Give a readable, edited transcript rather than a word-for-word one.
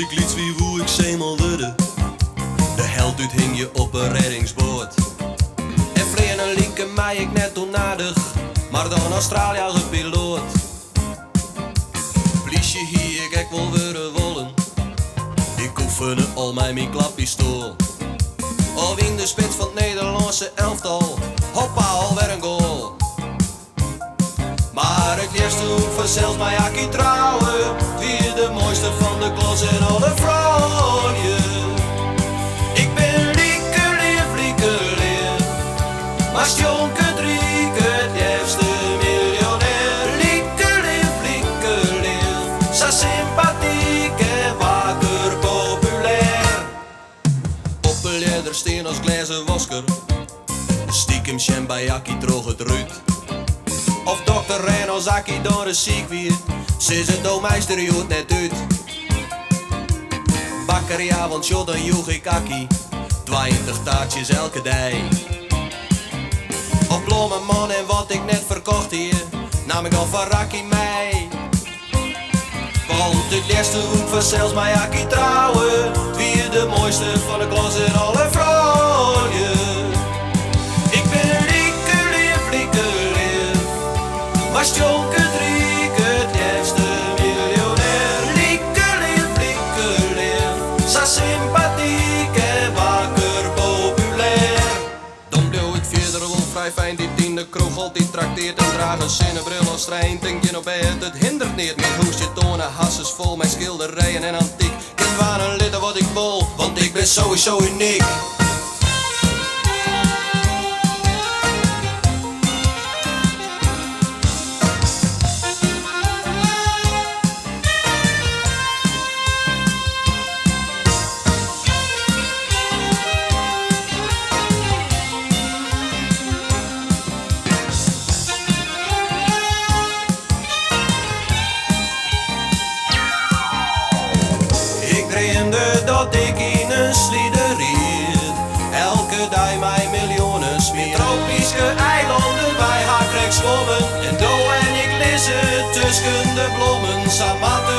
ik liet wie woe ik zeeman worden. De held uit hing je op een reddingsboot. En vrienden linken mij ik net onaardig, maar dan Australië piloot. Blies je hier, ik wil worden wollen. Ik oefende al mijn klappistool. Of in de spits van het Nederlandse elftal, hoppa, alweer een goal. Maar het eerste hoek vanzelfs mij hakkie trouwen. Wie de mooiste van de klas en alle vrouwen. Ik ben lieke, maar sjonke drieke, het eerste miljonair. Lieke, zo sympathiek en wakker populair. Populairder steen als glazen wasker. Stiekem sjen bij jakkie droog het ruut. Of dokter Reno zakkie door een ziek weer. Ze is het domeester joet net uit. Bakkerijavond jo dan joeg ik akkie. 20 taartjes elke dag. Of blomme man en wat ik net verkocht hier, nam ik al van rakkie mee. Want het eerste hoek vanzelfs mij akkie trouwen. Wie de mooiste van de klas en alle vrouwen. Ik ben lieke, maar sjonke drieke, het eerste miljonair. Lieke, zo sympathiek en wakker populair. Dan doe ik verder wel vrij fijn, die in de kroeg altijd trakteert en dragen een zinnenbril als trein. Denk je nou bij het hindert niet met hoesje tonen, hasses vol met schilderijen en antiek. Ik waar een lidden wat ik wil, want ik ben sowieso uniek. Dat ik in een slieder riet, elke dag mijn miljoenen smeer. Tropische eilanden bij Haakrijk zwommen, en doe en ik lezen tussen de bloemen. Samat